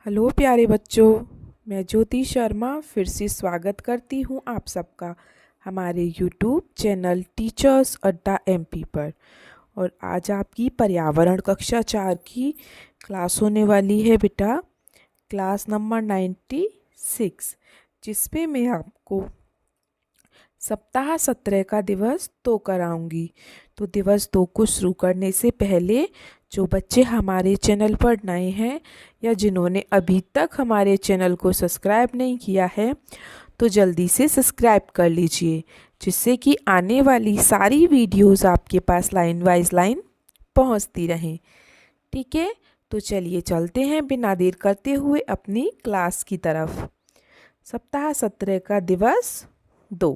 Hello प्यारे बच्चों, मैं ज्योति शर्मा फिर से स्वागत करती हूँ आप सबका हमारे यूट्यूब चैनल टीचर्स अड्डा एमपी पर। और आज आपकी पर्यावरण कक्षा 4 की क्लास होने वाली है बेटा, क्लास नंबर 96, जिसमें मैं आपको सप्ताह 17 का दिवस 2 कराऊंगी। तो दिवस 2 को शुरू करने से पहले जो बच्चे हमारे चैनल पर नए हैं या जिन्होंने अभी तक हमारे चैनल को सब्सक्राइब नहीं किया है तो जल्दी से सब्सक्राइब कर लीजिए, जिससे कि आने वाली सारी वीडियोस आपके पास लाइन वाइज लाइन पहुंचती रहें। ठीक है, तो चलिए चलते हैं बिना देर करते हुए अपनी क्लास की तरफ। सप्ताह 17 का दिवस 2।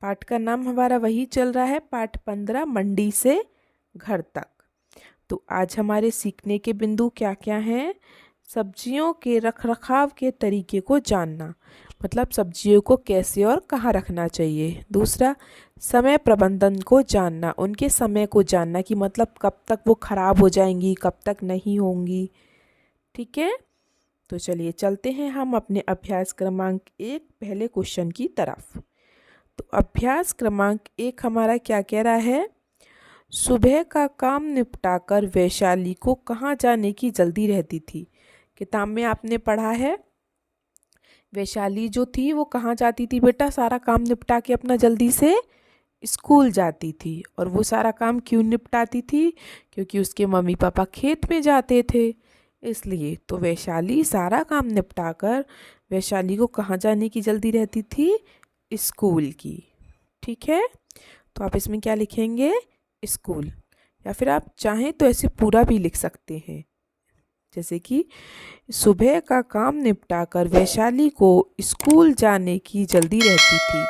पाठ का नाम हमारा वही चल रहा है, पाठ 15 मंडी से घर तक। तो आज हमारे सीखने के बिंदु क्या क्या हैं? सब्जियों के रखरखाव के तरीके को जानना, मतलब सब्जियों को कैसे और कहाँ रखना चाहिए। दूसरा, समय प्रबंधन को जानना, उनके समय को जानना कि मतलब कब तक वो खराब हो जाएंगी, कब तक नहीं होंगी। ठीक है, तो चलिए चलते हैं हम अपने अभ्यास क्रमांक 1 पहले क्वेश्चन की तरफ। तो अभ्यास क्रमांक 1 हमारा क्या कह रहा है? सुबह का काम निपटाकर वैशाली को कहाँ जाने की जल्दी रहती थी। किताब में आपने पढ़ा है, वैशाली जो थी वो कहाँ जाती थी बेटा? सारा काम निपटा के अपना जल्दी से स्कूल जाती थी। और वो सारा काम क्यों निपटाती थी? क्योंकि उसके मम्मी पापा खेत में जाते थे, इसलिए। तो वैशाली सारा काम निपटाकर वैशाली को कहाँ जाने की जल्दी रहती थी? स्कूल की। ठीक है, तो आप इसमें क्या लिखेंगे? स्कूल। या फिर आप चाहें तो ऐसे पूरा भी लिख सकते हैं, जैसे कि सुबह का काम निपटाकर वैशाली को स्कूल जाने की जल्दी रहती थी।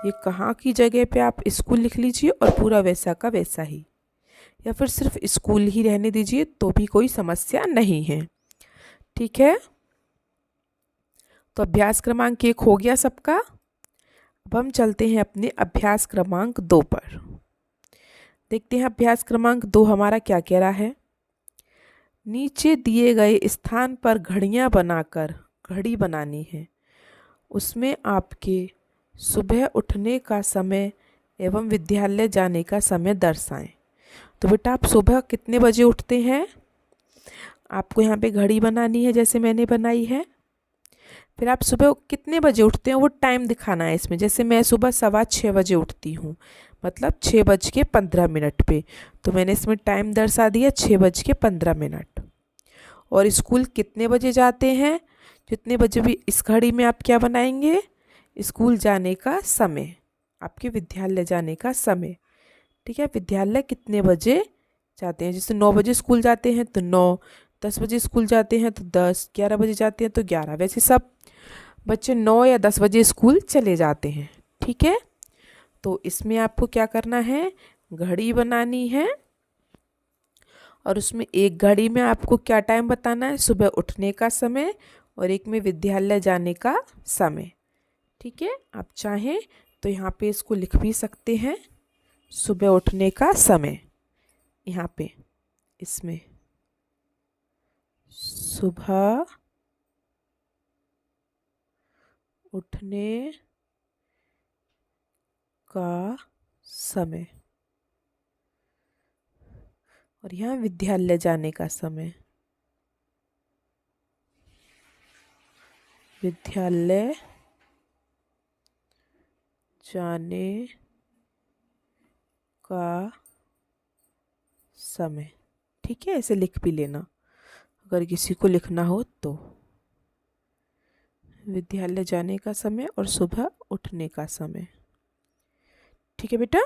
ये कहाँ की जगह पे आप स्कूल लिख लीजिए और पूरा वैसा का वैसा ही, या फिर सिर्फ स्कूल ही रहने दीजिए तो भी कोई समस्या नहीं है। ठीक है, तो अभ्यास क्रमांक 1 हो गया सबका। अब हम चलते हैं अपने अभ्यास क्रमांक 2 पर। देखते हैं अभ्यास क्रमांक 2 हमारा क्या कह रहा है। नीचे दिए गए स्थान पर घड़ियां बनाकर घड़ी बनानी है। उसमें आपके सुबह उठने का समय एवं विद्यालय जाने का समय दर्शाएं। तो बेटा आप सुबह कितने बजे उठते हैं? आपको यहाँ पे घड़ी बनानी है जैसे मैंने बनाई है। फिर आप सुबह कितने बजे उठते हैं वो टाइम दिखाना है इसमें। जैसे मैं सुबह 6:15 बजे उठती हूँ, मतलब 6:15 पे, तो मैंने इसमें टाइम दर्शा दिया 6:15। और स्कूल कितने बजे जाते हैं? जितने बजे भी इस घड़ी में आप क्या बनाएंगे? स्कूल जाने का समय, आपके विद्यालय जाने का समय। ठीक है, विद्यालय कितने बजे जाते हैं? जैसे 9 बजे स्कूल जाते हैं तो 9, 10 बजे स्कूल जाते हैं तो 10, 11 बजे जाते हैं तो 11। वैसे सब बच्चे 9 या 10 बजे स्कूल चले जाते हैं। ठीक है, तो इसमें आपको क्या करना है? घड़ी बनानी है और उसमें एक घड़ी में आपको क्या टाइम बताना है? सुबह उठने का समय, और एक में विद्यालय जाने का समय। ठीक है, आप चाहें तो यहाँ पे इसको लिख भी सकते हैं, सुबह उठने का समय। यहाँ पे इसमें सुबह उठने का समय, और यहाँ विद्यालय जाने का समय। विद्यालय जाने का समय। ठीक है, ऐसे लिख भी लेना अगर किसी को लिखना हो तो। विद्यालय जाने का समय और सुबह उठने का समय। ठीक है बेटा,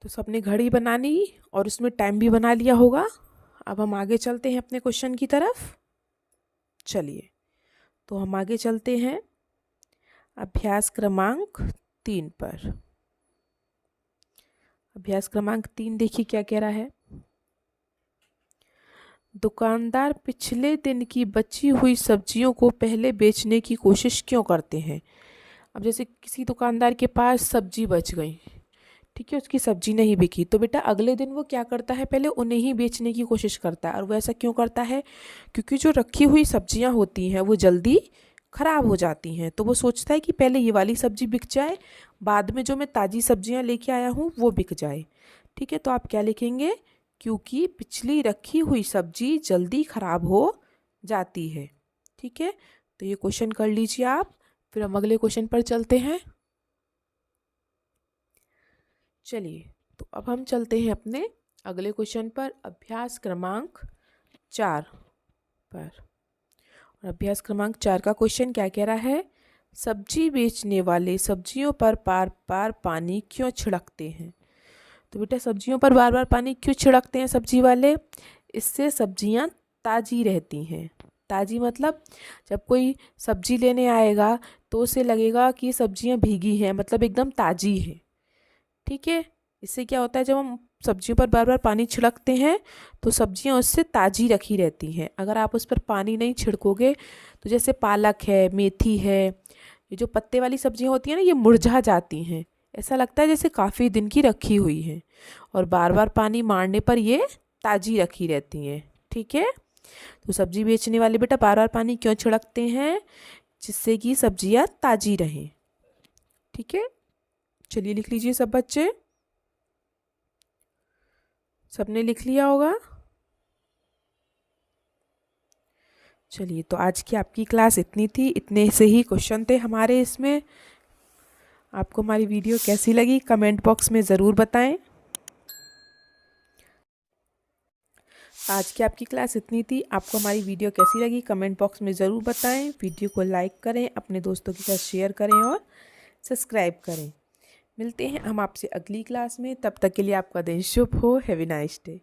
तो सबने घड़ी बनानी और उसमें टाइम भी बना लिया होगा। अब हम आगे चलते हैं अपने क्वेश्चन की तरफ। चलिए, तो हम आगे चलते हैं अभ्यास क्रमांक 3 पर। अभ्यास क्रमांक 3 देखिए क्या कह रहा है। दुकानदार पिछले दिन की बची हुई सब्जियों को पहले बेचने की कोशिश क्यों करते हैं? अब जैसे किसी दुकानदार के पास सब्जी बच गई, ठीक है, उसकी सब्जी नहीं बिकी, तो बेटा अगले दिन वो क्या करता है, पहले उन्हें ही बेचने की कोशिश करता है। और वो ऐसा क्यों करता है, क्योंकि जो रखी हुई सब्जियां होती हैं वो जल्दी ख़राब हो जाती हैं। तो वो सोचता है कि पहले ये वाली सब्जी बिक जाए, बाद में जो मैं ताज़ी सब्जियां लेके आया हूँ वो बिक जाए। ठीक है, तो आप क्या लिखेंगे, क्योंकि पिछली रखी हुई सब्जी जल्दी ख़राब हो जाती है। ठीक है, तो ये क्वेश्चन कर लीजिए आप। फिर हम अगले क्वेश्चन पर चलते हैं। चलिए, तो अब हम चलते हैं अपने अगले क्वेश्चन पर, अभ्यास क्रमांक 4 पर। और अभ्यास क्रमांक 4 का क्वेश्चन क्या कह रहा है, सब्जी बेचने वाले सब्जियों पर बार बार पानी क्यों छिड़कते हैं। तो बेटा सब्जियों पर बार बार पानी क्यों छिड़कते हैं सब्जी वाले, इससे सब्जियां ताज़ी रहती हैं। ताज़ी मतलब जब कोई सब्जी लेने आएगा तो उसे लगेगा कि सब्जियां भीगी हैं, मतलब एकदम ताज़ी हैं। ठीक है, इससे क्या होता है, जब हम सब्जियों पर बार बार पानी छिड़कते हैं तो सब्जियां उससे ताज़ी रखी रहती हैं। अगर आप उस पर पानी नहीं छिड़कोगे तो जैसे पालक है, मेथी है, ये जो पत्ते वाली सब्जियां होती हैं ना, ये मुरझा जाती हैं, ऐसा लगता है जैसे काफ़ी दिन की रखी हुई हैं। और बार बार पानी मारने पर ये ताज़ी रखी रहती हैं। ठीक है, तो सब्जी बेचने वाले बेटा बार बार पानी क्यों छिड़कते हैं, जिससे कि सब्जियां ताज़ी रहें। ठीक है, चलिए लिख लीजिए सब बच्चे, सबने लिख लिया होगा। चलिए, तो आज की आपकी क्लास इतनी थी, इतने से ही क्वेश्चन थे हमारे इसमें। आपको हमारी वीडियो कैसी लगी कमेंट बॉक्स में ज़रूर बताएं। आज की आपकी क्लास इतनी थी, आपको हमारी वीडियो कैसी लगी कमेंट बॉक्स में ज़रूर बताएं। वीडियो को लाइक करें, अपने दोस्तों के साथ शेयर करें और सब्सक्राइब करें। मिलते हैं हम आपसे अगली क्लास में, तब तक के लिए आपका दिन शुभ हो। Have a nice day.